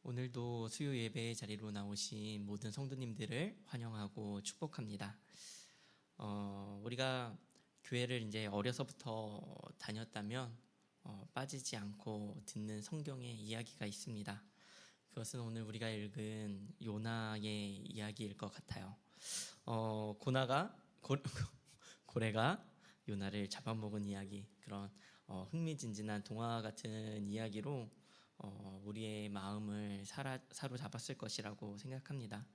오늘도 수요 예배 자리로 나오신 모든 성도님들을 환영하고 축복합니다. 우리가 교회를 이제 어려서부터 다녔다면 빠지지 않고 듣는 성경의 이야기가 있습니다. 그것은 오늘 우리가 읽은 요나의 이야기일 것 같아요. 고래가 요나를 잡아먹은 이야기, 그런 흥미진진한 동화 같은 이야기로 우리의 마음을 사로잡았을 것이라고 생각합니다.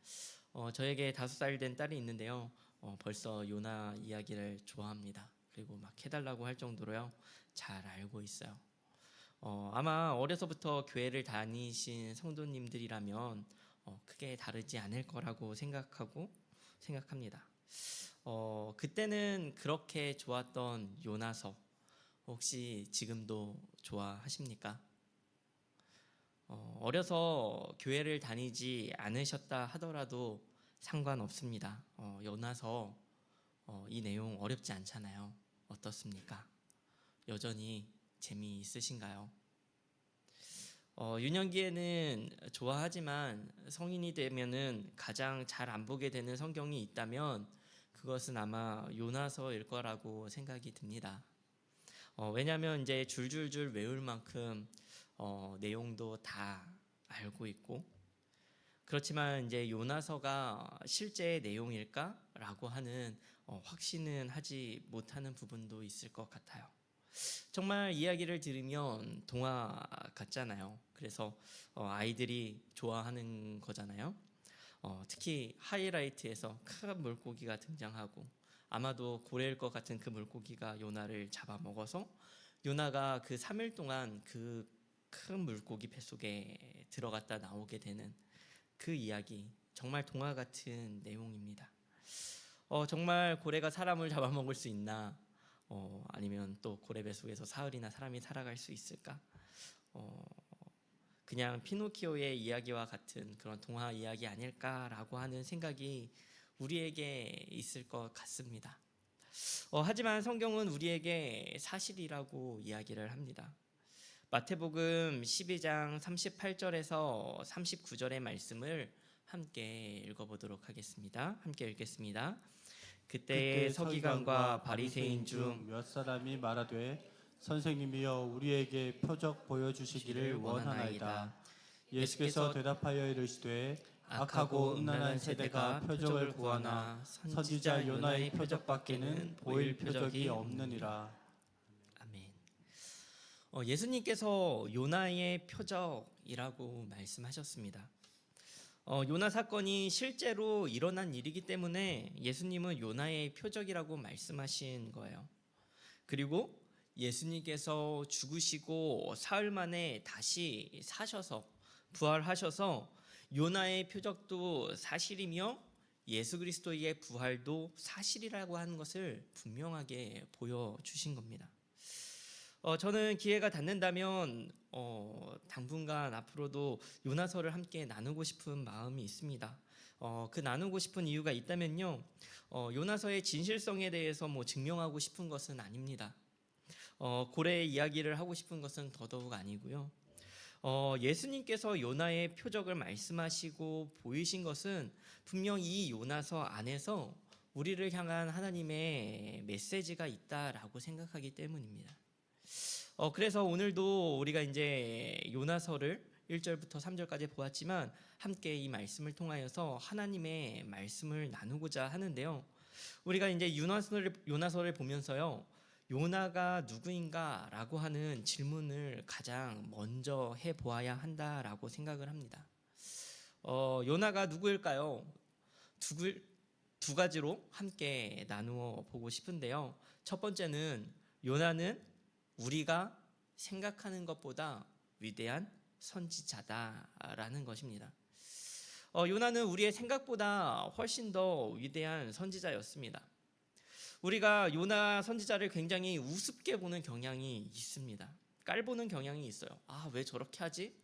저에게 5살 된 딸이 있는데요. 벌써 요나 이야기를 좋아합니다. 그리고 막 해달라고 할 정도로요. 잘 알고 있어요. 아마 어려서부터 교회를 다니신 성도님들이라면 크게 다르지 않을 거라고 생각합니다. 그때는 그렇게 좋았던 요나서 혹시 지금도 좋아하십니까? 어려서 교회를 다니지 않으셨다 하더라도 상관없습니다. 요나서 이 내용 어렵지 않잖아요. 어떻습니까? 여전히 재미있으신가요? 유년기에는 좋아하지만 성인이 되면은 가장 잘 안 보게 되는 성경이 있다면 그것은 아마 요나서일 거라고 생각이 듭니다. 왜냐하면 이제 줄줄줄 외울 만큼 내용도 다 알고 있고, 그렇지만 이제 요나서가 실제 내용일까라고 하는 확신은 하지 못하는 부분도 있을 것 같아요. 정말 이야기를 들으면 동화 같잖아요. 그래서 아이들이 좋아하는 거잖아요. 특히 하이라이트에서 큰 물고기가 등장하고, 아마도 고래일 것 같은 그 물고기가 요나를 잡아먹어서 요나가 그 3일 동안 그 큰 물고기 뱃속에 들어갔다 나오게 되는 그 이야기, 정말 동화 같은 내용입니다. 정말 고래가 사람을 잡아먹을 수 있나? 아니면 또 고래 뱃속에서 사흘이나 사람이 살아갈 수 있을까? 그냥 피노키오의 이야기와 같은 그런 동화 이야기 아닐까라고 하는 생각이 우리에게 있을 것 같습니다. 하지만 성경은 우리에게 사실이라고 이야기를 합니다. 마태복음 12장 38절에서 39절의 말씀을 함께 읽어보도록 하겠습니다. 함께 읽겠습니다. 그때 서기관과 바리새인 중 몇 사람이 말하되 선생님이여 우리에게 표적 보여주시기를 원하나이다. 예수께서 대답하여 이르시되 악하고 음란한 세대가 표적을 구하나 선지자 요나의 표적밖에는 보일 표적이 없느니라. 아멘. 예수님께서 요나의 표적이라고 말씀하셨습니다. 요나 사건이 실제로 일어난 일이기 때문에 예수님은 요나의 표적이라고 말씀하신 거예요. 그리고 예수님께서 죽으시고 사흘 만에 다시 사셔서 부활하셔서 요나의 표적도 사실이며 예수 그리스도의 부활도 사실이라고 하는 것을 분명하게 보여주신 겁니다. 저는 기회가 닿는다면 당분간 앞으로도 요나서를 함께 나누고 싶은 마음이 있습니다. 그 나누고 싶은 이유가 있다면요, 요나서의 진실성에 대해서 증명하고 싶은 것은 아닙니다. 고래의 이야기를 하고 싶은 것은 더더욱 아니고요. 예수님께서 요나의 표적을 말씀하시고 보이신 것은 분명 이 요나서 안에서 우리를 향한 하나님의 메시지가 있다라고 생각하기 때문입니다. 그래서 오늘도 우리가 이제 요나서를 1절부터 3절까지 보았지만 함께 이 말씀을 통하여서 하나님의 말씀을 나누고자 하는데요. 우리가 이제 요나서를 보면서요, 요나가 누구인가라고 하는 질문을 가장 먼저 해보아야 한다라고 생각을 합니다. 요나가 누구일까요? 두 가지로 함께 나누어 보고 싶은데요. 첫 번째는 요나는 우리가 생각하는 것보다 위대한 선지자다라는 것입니다. 요나는 우리의 생각보다 훨씬 더 위대한 선지자였습니다. 우리가 요나 선지자를 굉장히 우습게 보는 경향이 있습니다. 깔보는 경향이 있어요. 왜 저렇게 하지?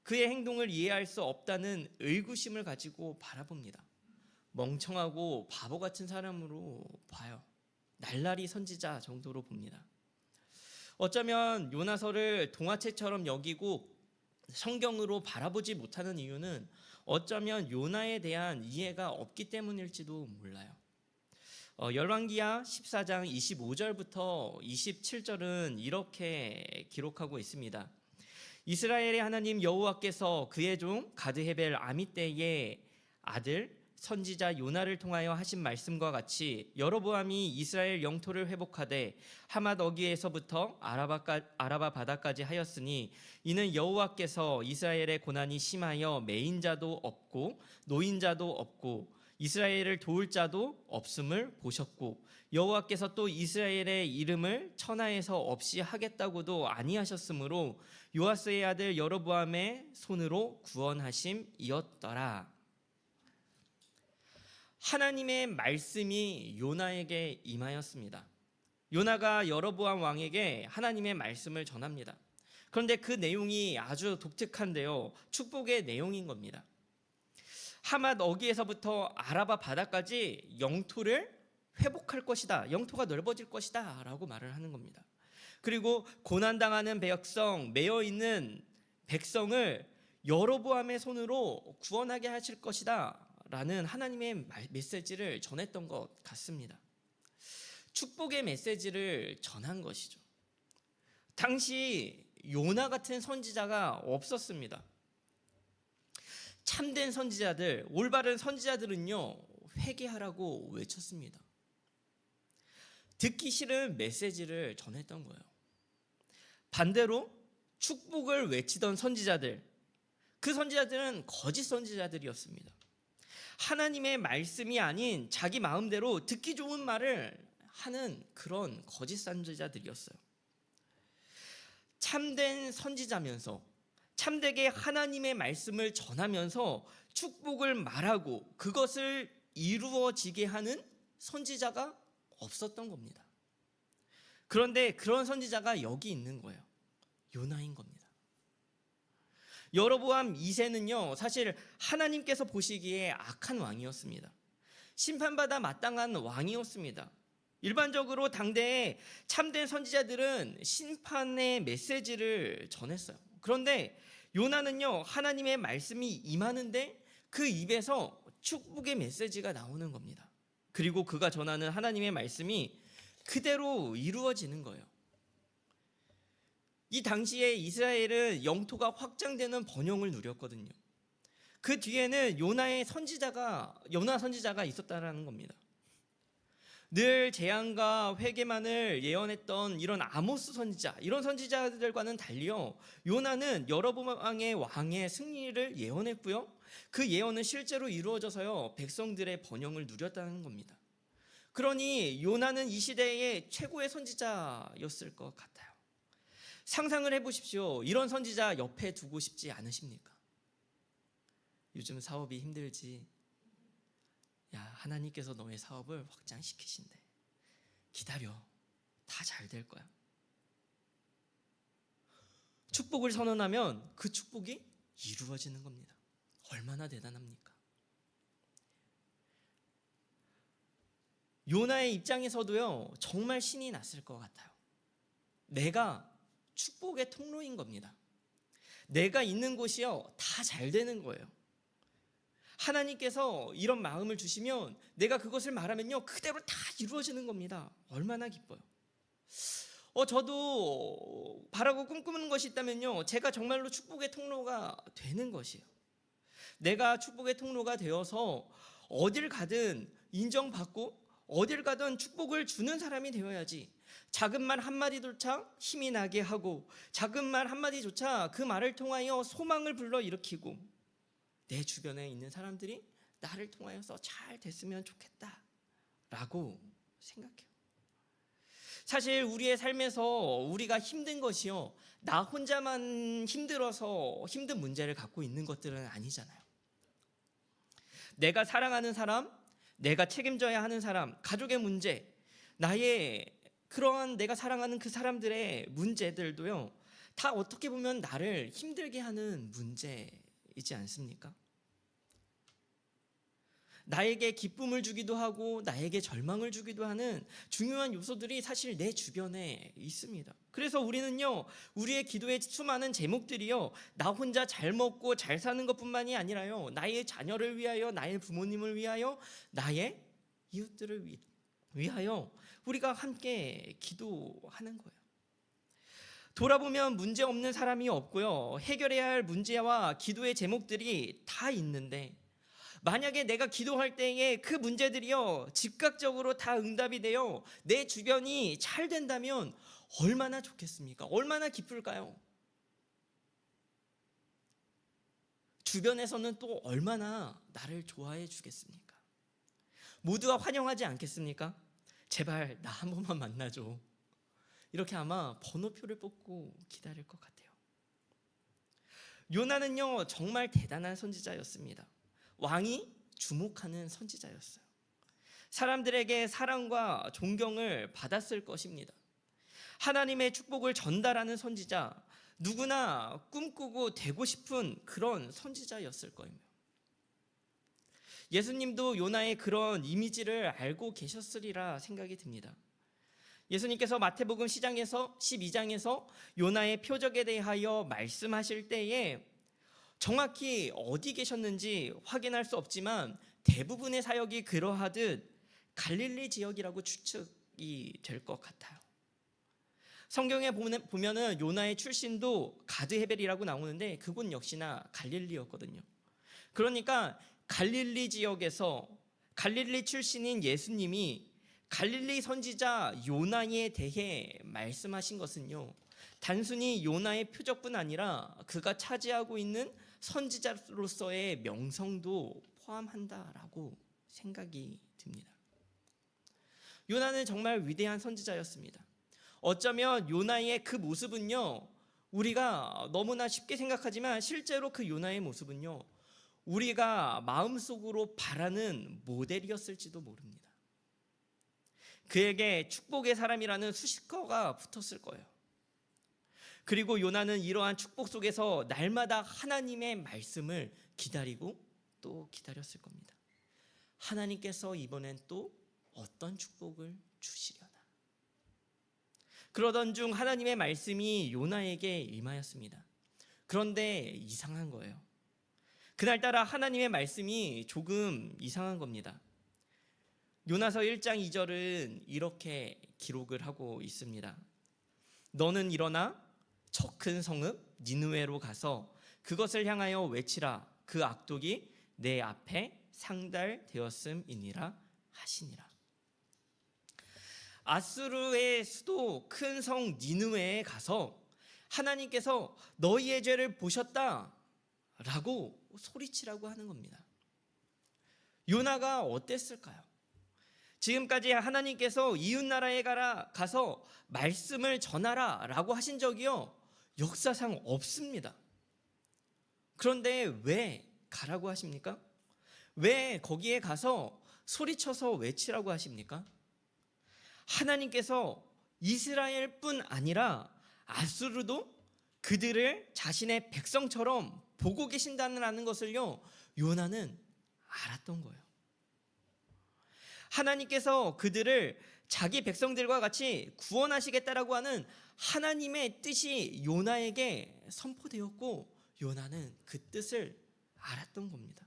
그의 행동을 이해할 수 없다는 의구심을 가지고 바라봅니다. 멍청하고 바보 같은 사람으로 봐요. 날라리 선지자 정도로 봅니다. 어쩌면 요나서를 동화책처럼 여기고 성경으로 바라보지 못하는 이유는 어쩌면 요나에 대한 이해가 없기 때문일지도 몰라요. 열왕기하 14장 25절부터 27절은 이렇게 기록하고 있습니다. 이스라엘의 하나님 여호와께서 그의 종 가드헤벨 아미떼의 아들 선지자 요나를 통하여 하신 말씀과 같이 여로보암이 이스라엘 영토를 회복하되 하맛 어귀에서부터 아라바 바다까지 하였으니 이는 여호와께서 이스라엘의 고난이 심하여 매인자도 없고 노인자도 없고 이스라엘을 도울 자도 없음을 보셨고 여호와께서 또 이스라엘의 이름을 천하에서 없이 하겠다고도 아니하셨으므로 요아스의 아들 여로보암의 손으로 구원하심이었더라. 하나님의 말씀이 요나에게 임하였습니다. 요나가 여로보암 왕에게 하나님의 말씀을 전합니다. 그런데 그 내용이 아주 독특한데요. 축복의 내용인 겁니다. 하맛 어귀에서부터 아라바 바다까지 영토를 회복할 것이다. 영토가 넓어질 것이다. 라고 말을 하는 겁니다. 그리고 고난당하는 백성, 매여있는 백성을 여로보암의 손으로 구원하게 하실 것이다. 라는 하나님의 메시지를 전했던 것 같습니다. 축복의 메시지를 전한 것이죠. 당시 요나 같은 선지자가 없었습니다. 참된 선지자들, 올바른 선지자들은요, 회개하라고 외쳤습니다. 듣기 싫은 메시지를 전했던 거예요. 반대로 축복을 외치던 선지자들, 그 선지자들은 거짓 선지자들이었습니다. 하나님의 말씀이 아닌 자기 마음대로 듣기 좋은 말을 하는 그런 거짓 선지자들이었어요. 참된 선지자면서 참되게 하나님의 말씀을 전하면서 축복을 말하고 그것을 이루어지게 하는 선지자가 없었던 겁니다. 그런데 그런 선지자가 여기 있는 거예요. 요나인 겁니다. 여로보암 2세는요, 사실 하나님께서 보시기에 악한 왕이었습니다. 심판받아 마땅한 왕이었습니다. 일반적으로 당대의 참된 선지자들은 심판의 메시지를 전했어요. 그런데 요나는요, 하나님의 말씀이 임하는데 그 입에서 축복의 메시지가 나오는 겁니다. 그리고 그가 전하는 하나님의 말씀이 그대로 이루어지는 거예요. 이 당시에 이스라엘은 영토가 확장되는 번영을 누렸거든요. 그 뒤에는 요나 선지자가 있었다라는 겁니다. 늘 재앙과 회개만을 예언했던 이런 아모스 선지자, 이런 선지자들과는 달리요, 요나는 여로보암 왕의 승리를 예언했고요, 그 예언은 실제로 이루어져서요, 백성들의 번영을 누렸다는 겁니다. 그러니 요나는 이 시대의 최고의 선지자였을 것 같아요. 상상을 해보십시오. 이런 선지자 옆에 두고 싶지 않으십니까? 요즘 사업이 힘들지. 야, 하나님께서 너의 사업을 확장시키신대. 기다려. 다 잘 될 거야. 축복을 선언하면 그 축복이 이루어지는 겁니다. 얼마나 대단합니까? 요나의 입장에서도요, 정말 신이 났을 것 같아요. 내가 축복의 통로인 겁니다. 내가 있는 곳이요, 다 잘 되는 거예요. 하나님께서 이런 마음을 주시면 내가 그것을 말하면요, 그대로 다 이루어지는 겁니다. 얼마나 기뻐요. 저도 바라고 꿈꾸는 것이 있다면요, 제가 정말로 축복의 통로가 되는 것이에요. 내가 축복의 통로가 되어서 어딜 가든 인정받고 어딜 가든 축복을 주는 사람이 되어야지. 작은 말 한마디조차 힘이 나게 하고, 작은 말 한마디조차 그 말을 통하여 소망을 불러일으키고, 내 주변에 있는 사람들이 나를 통하여서 잘 됐으면 좋겠다라고 생각해요. 사실 우리의 삶에서 우리가 힘든 것이요, 나 혼자만 힘들어서 힘든 문제를 갖고 있는 것들은 아니잖아요. 내가 사랑하는 사람, 내가 책임져야 하는 사람, 가족의 문제, 나의 그러한 내가 사랑하는 그 사람들의 문제들도요, 다 어떻게 보면 나를 힘들게 하는 문제이지 않습니까? 나에게 기쁨을 주기도 하고 나에게 절망을 주기도 하는 중요한 요소들이 사실 내 주변에 있습니다. 그래서 우리는요, 우리의 기도의 수많은 제목들이요, 나 혼자 잘 먹고 잘 사는 것뿐만이 아니라요, 나의 자녀를 위하여, 나의 부모님을 위하여, 나의 이웃들을 위하여 우리가 함께 기도하는 거예요. 돌아보면 문제 없는 사람이 없고요, 해결해야 할 문제와 기도의 제목들이 다 있는데, 만약에 내가 기도할 때에 그 문제들이요 즉각적으로 다 응답이 되어 내 주변이 잘 된다면 얼마나 좋겠습니까? 얼마나 기쁠까요? 주변에서는 또 얼마나 나를 좋아해 주겠습니까? 모두가 환영하지 않겠습니까? 제발 나 한 번만 만나줘. 이렇게 아마 번호표를 뽑고 기다릴 것 같아요. 요나는요 정말 대단한 선지자였습니다. 왕이 주목하는 선지자였어요. 사람들에게 사랑과 존경을 받았을 것입니다. 하나님의 축복을 전달하는 선지자, 누구나 꿈꾸고 되고 싶은 그런 선지자였을 거예요. 예수님도 요나의 그런 이미지를 알고 계셨으리라 생각이 듭니다. 예수님께서 마태복음 12장에서 요나의 표적에 대하여 말씀하실 때에 정확히 어디 계셨는지 확인할 수 없지만 대부분의 사역이 그러하듯 갈릴리 지역이라고 추측이 될 것 같아요. 성경에 보면은 요나의 출신도 가드헤벨이라고 나오는데 그곳 역시나 갈릴리였거든요. 그러니까 갈릴리 지역에서 갈릴리 출신인 예수님이 갈릴리 선지자 요나에 대해 말씀하신 것은요, 단순히 요나의 표적뿐 아니라 그가 차지하고 있는 선지자로서의 명성도 포함한다라고 생각이 듭니다. 요나는 정말 위대한 선지자였습니다. 어쩌면 요나의 그 모습은요, 우리가 너무나 쉽게 생각하지만 실제로 그 요나의 모습은요, 우리가 마음속으로 바라는 모델이었을지도 모릅니다. 그에게 축복의 사람이라는 수식어가 붙었을 거예요. 그리고 요나는 이러한 축복 속에서 날마다 하나님의 말씀을 기다리고 또 기다렸을 겁니다. 하나님께서 이번엔 또 어떤 축복을 주시려나. 그러던 중 하나님의 말씀이 요나에게 임하였습니다. 그런데 이상한 거예요. 그날따라 하나님의 말씀이 조금 이상한 겁니다. 요나서 1장 2절은 이렇게 기록을 하고 있습니다. 너는 일어나 저 큰 성읍 니느웨로 가서 그것을 향하여 외치라. 그 악독이 내 앞에 상달되었음이니라 하시니라. 아수르의 수도 큰 성 니느웨에 가서 하나님께서 너희의 죄를 보셨다 라고 소리치라고 하는 겁니다. 요나가 어땠을까요? 지금까지 하나님께서 이웃나라에 가서 말씀을 전하라 라고 하신 적이요, 역사상 없습니다. 그런데 왜 가라고 하십니까? 왜 거기에 가서 소리쳐서 외치라고 하십니까? 하나님께서 이스라엘뿐 아니라 아수르도 그들을 자신의 백성처럼 보고 계신다는 것을요, 요나는 알았던 거예요. 하나님께서 그들을 자기 백성들과 같이 구원하시겠다라고 하는 하나님의 뜻이 요나에게 선포되었고, 요나는 그 뜻을 알았던 겁니다.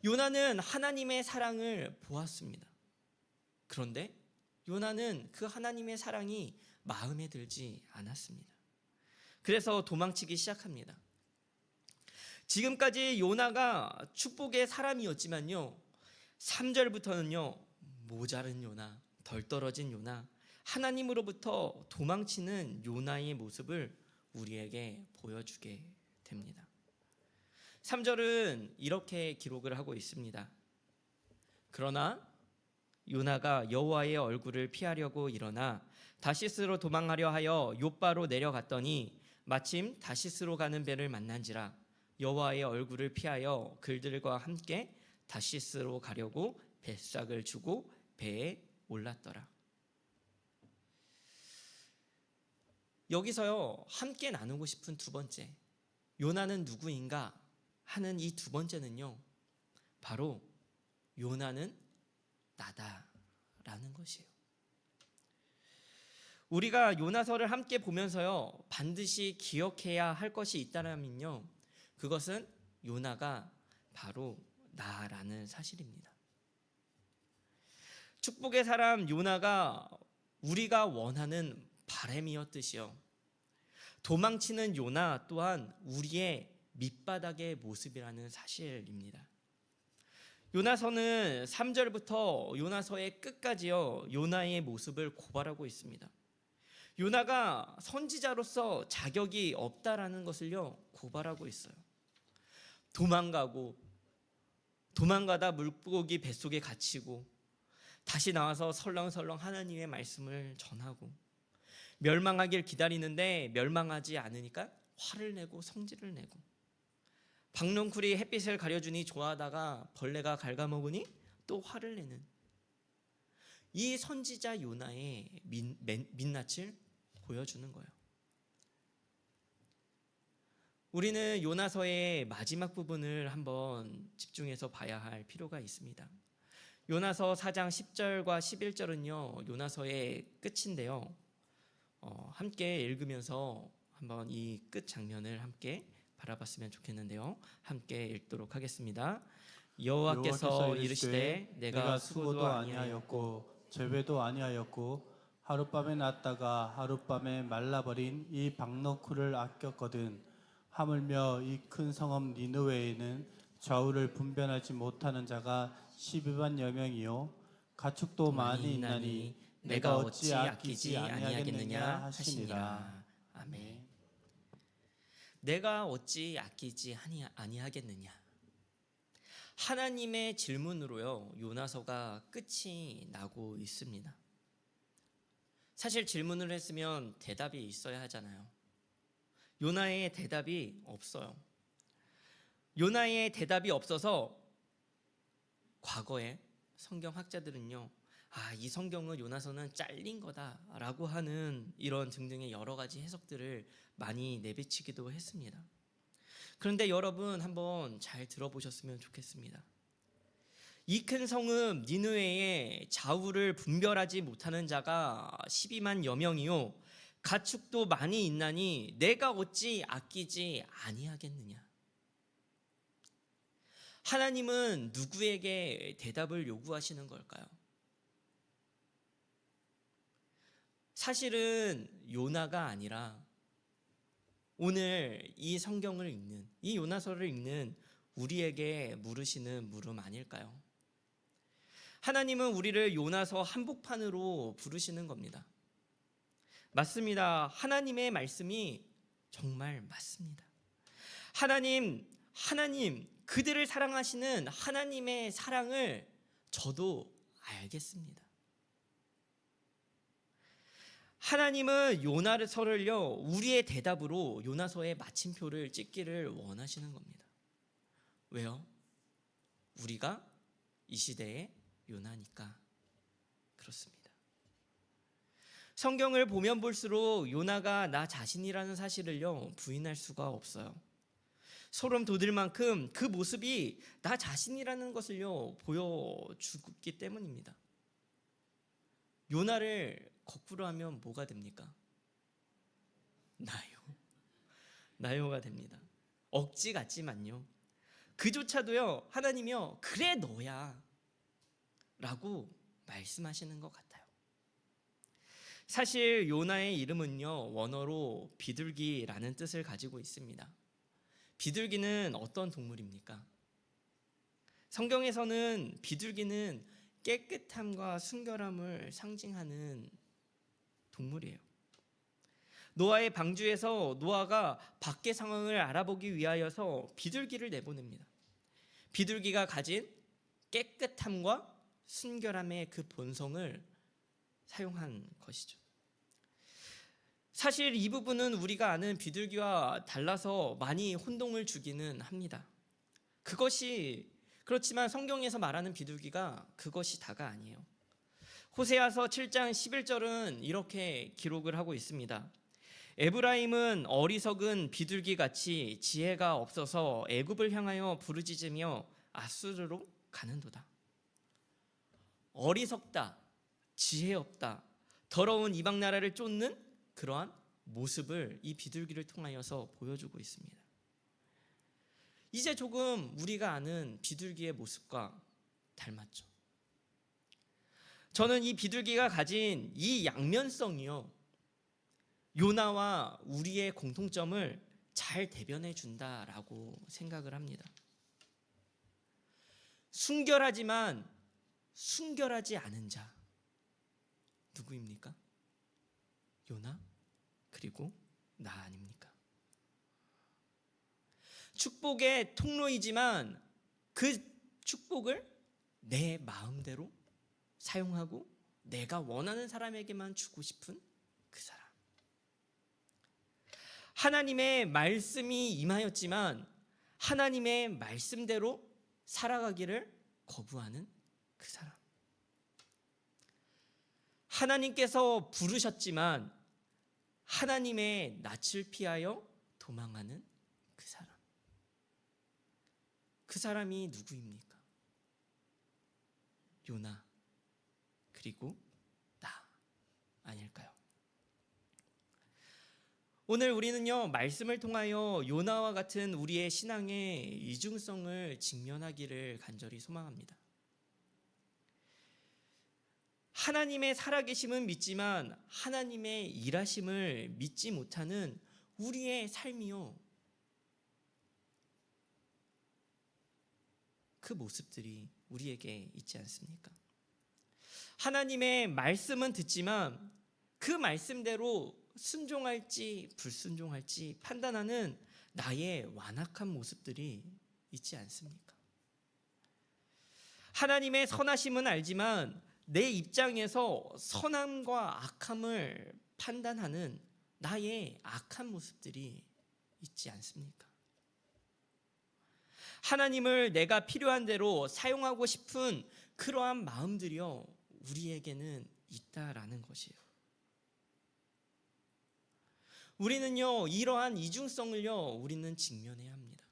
요나는 하나님의 사랑을 보았습니다. 그런데 요나는 그 하나님의 사랑이 마음에 들지 않았습니다. 그래서 도망치기 시작합니다. 지금까지 요나가 축복의 사람이었지만요, 3절부터는요 모자른 요나, 덜 떨어진 요나, 하나님으로부터 도망치는 요나의 모습을 우리에게 보여주게 됩니다. 3절은 이렇게 기록을 하고 있습니다. 그러나 요나가 여호와의 얼굴을 피하려고 일어나 다시스로 도망하려 하여 욥바로 내려갔더니 마침 다시스로 가는 배를 만난지라. 여호와의 얼굴을 피하여 그들과 함께 다시스로 가려고 뱃삭을 주고 배에 올랐더라. 여기서요 함께 나누고 싶은 두 번째, 요나는 누구인가 하는 이 두 번째는요, 바로 요나는 나다라는 것이에요. 우리가 요나서를 함께 보면서요, 반드시 기억해야 할 것이 있다면요, 그것은 요나가 바로 나라는 사실입니다. 축복의 사람 요나가 우리가 원하는 바람이었듯이요, 도망치는 요나 또한 우리의 밑바닥의 모습이라는 사실입니다. 요나서는 3절부터 요나서의 끝까지요, 요나의 모습을 고발하고 있습니다. 요나가 선지자로서 자격이 없다라는 것을요, 고발하고 있어요. 도망가다 물고기 뱃속에 갇히고 다시 나와서 설렁설렁 하나님의 말씀을 전하고 멸망하길 기다리는데 멸망하지 않으니까 화를 내고 성질을 내고 박넝쿨이 햇빛을 가려주니 좋아하다가 벌레가 갉아먹으니 또 화를 내는 이 선지자 요나의 민낯을 보여주는 거예요. 우리는 요나서의 마지막 부분을 한번 집중해서 봐야 할 필요가 있습니다. 요나서 4장 10절과 11절은요, 요나서의 끝인데요. 함께 읽으면서 한번 이 끝 장면을 함께 바라봤으면 좋겠는데요. 함께 읽도록 하겠습니다. 여호와께서 이르시되 내가 수고도 아니하였고 제배도 아니하였고 하룻밤에 났다가 하룻밤에 말라버린 이 박너쿨을 아꼈거든. 하물며 이 큰 성읍 니느웨에는 좌우를 분별하지 못하는 자가 12만여 명이요 가축도 많이 있나니 내가 어찌 아끼지 아니하겠느냐 하시니라. 아멘. 내가 어찌 아끼지 아니하겠느냐. 하나님의 질문으로요, 요나서가 끝이 나고 있습니다. 사실 질문을 했으면 대답이 있어야 하잖아요. 요나의 대답이 없어요. 요나의 대답이 없어서 과거에 성경학자들은요, 이 성경은 요나서는 잘린 거다라고 하는 이런 등등의 여러 가지 해석들을 많이 내비치기도 했습니다. 그런데 여러분 한번 잘 들어보셨으면 좋겠습니다. 이 큰 성읍 니느웨에 좌우를 분별하지 못하는 자가 12만여 명이요 가축도 많이 있나니 내가 어찌 아끼지 아니하겠느냐. 하나님은 누구에게 대답을 요구하시는 걸까요? 사실은 요나가 아니라 오늘 이 성경을 읽는, 이 요나서를 읽는 우리에게 물으시는 물음 아닐까요? 하나님은 우리를 요나서 한복판으로 부르시는 겁니다. 맞습니다. 하나님의 말씀이 정말 맞습니다. 하나님, 그들을 사랑하시는 하나님의 사랑을 저도 알겠습니다. 하나님은 요나서를요, 우리의 대답으로 요나서의 마침표를 찍기를 원하시는 겁니다. 왜요? 우리가 이 시대의 요나니까 그렇습니다. 성경을 보면 볼수록 요나가 나 자신이라는 사실을요, 부인할 수가 없어요. 소름 돋을 만큼 그 모습이 나 자신이라는 것을요, 보여주기 때문입니다. 요나를 거꾸로 하면 뭐가 됩니까? 나요가 됩니다. 억지 같지만요, 그조차도요, 하나님이요, 그래 너야 라고 말씀하시는 것 같아요. 사실 요나의 이름은요, 원어로 비둘기라는 뜻을 가지고 있습니다. 비둘기는 어떤 동물입니까? 성경에서는 비둘기는 깨끗함과 순결함을 상징하는 동물이에요. 노아의 방주에서 노아가 밖의 상황을 알아보기 위하여서 비둘기를 내보냅니다. 비둘기가 가진 깨끗함과 순결함의 그 본성을 사용한 것이죠. 사실 이 부분은 우리가 아는 비둘기와 달라서 많이 혼동을 주기는 합니다. 그렇지만 성경에서 말하는 비둘기가 그것이 다가 아니에요. 호세아서 7장 11절은 이렇게 기록을 하고 있습니다. 에브라임은 어리석은 비둘기같이 지혜가 없어서 애굽을 향하여 부르짖으며 아수르로 가는도다. 어리석다, 지혜 없다, 더러운 이방 나라를 쫓는 그러한 모습을 이 비둘기를 통하여서 보여주고 있습니다. 이제 조금 우리가 아는 비둘기의 모습과 닮았죠. 저는 이 비둘기가 가진 이 양면성이요, 요나와 우리의 공통점을 잘 대변해 준다라고 생각을 합니다. 순결하지만 순결하지 않은 자, 누구입니까? 요나 그리고 나 아닙니까? 축복의 통로이지만 그 축복을 내 마음대로 사용하고 내가 원하는 사람에게만 주고 싶은 그 사람. 하나님의 말씀이 임하였지만 하나님의 말씀대로 살아가기를 거부하는 그 사람. 하나님께서 부르셨지만 하나님의 낯을 피하여 도망하는 그 사람. 그 사람이 누구입니까? 요나 그리고 나 아닐까요? 오늘 우리는요, 말씀을 통하여 요나와 같은 우리의 신앙의 이중성을 직면하기를 간절히 소망합니다. 하나님의 살아계심은 믿지만 하나님의 일하심을 믿지 못하는 우리의 삶이요, 그 모습들이 우리에게 있지 않습니까? 하나님의 말씀은 듣지만 그 말씀대로 순종할지 불순종할지 판단하는 나의 완악한 모습들이 있지 않습니까? 하나님의 선하심은 알지만 내 입장에서 선함과 악함을 판단하는 나의 악한 모습들이 있지 않습니까? 하나님을 내가 필요한 대로 사용하고 싶은 그러한 마음들이요, 우리에게는 있다라는 것이에요. 우리는요, 이러한 이중성을요, 우리는 직면해야 합니다.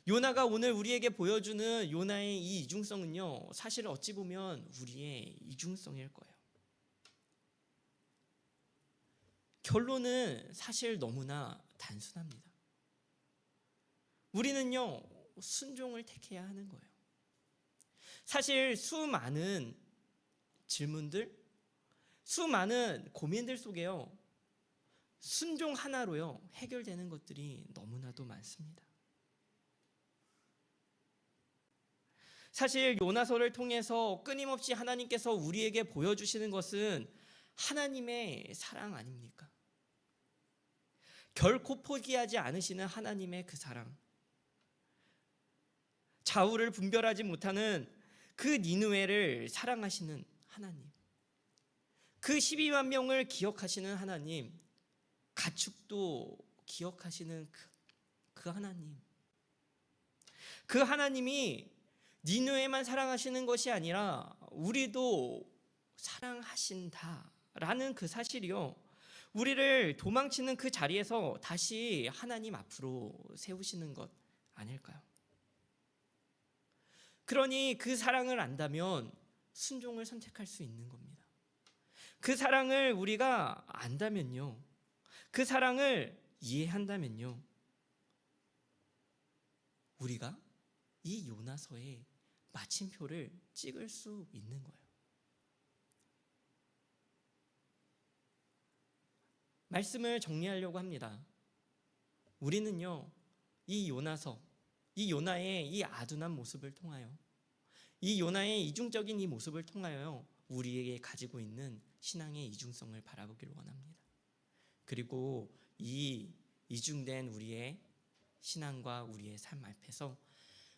요나가 오늘 우리에게 보여주는 요나의 이 이중성은요, 사실 어찌 보면 우리의 이중성일 거예요. 결론은 사실 너무나 단순합니다. 우리는요, 순종을 택해야 하는 거예요. 사실 수많은 질문들, 수많은 고민들 속에요, 순종 하나로요, 해결되는 것들이 너무나도 많습니다. 사실 요나서를 통해서 끊임없이 하나님께서 우리에게 보여주시는 것은 하나님의 사랑 아닙니까? 결코 포기하지 않으시는 하나님의 그 사랑, 좌우를 분별하지 못하는 그 니느웨를 사랑하시는 하나님, 그 12만 명을 기억하시는 하나님, 가축도 기억하시는 그 하나님, 그 하나님이 니느웨만 사랑하시는 것이 아니라 우리도 사랑하신다라는 그 사실이요, 우리를 도망치는 그 자리에서 다시 하나님 앞으로 세우시는 것 아닐까요? 그러니 그 사랑을 안다면 순종을 선택할 수 있는 겁니다. 그 사랑을 우리가 안다면요, 그 사랑을 이해한다면요, 우리가 이 요나서의 마침표를 찍을 수 있는 거예요. 말씀을 정리하려고 합니다. 우리는요, 이 요나서, 이 요나의 이 아둔한 모습을 통하여, 이 요나의 이중적인 이 모습을 통하여 우리에게 가지고 있는 신앙의 이중성을 바라보기를 원합니다. 그리고 이 이중된 우리의 신앙과 우리의 삶 앞에서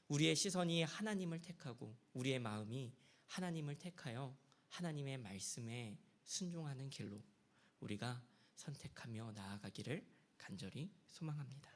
우리의 시선이 하나님을 택하고 우리의 마음이 하나님을 택하여 하나님의 말씀에 순종하는 길로 우리가 선택하며 나아가기를 간절히 소망합니다.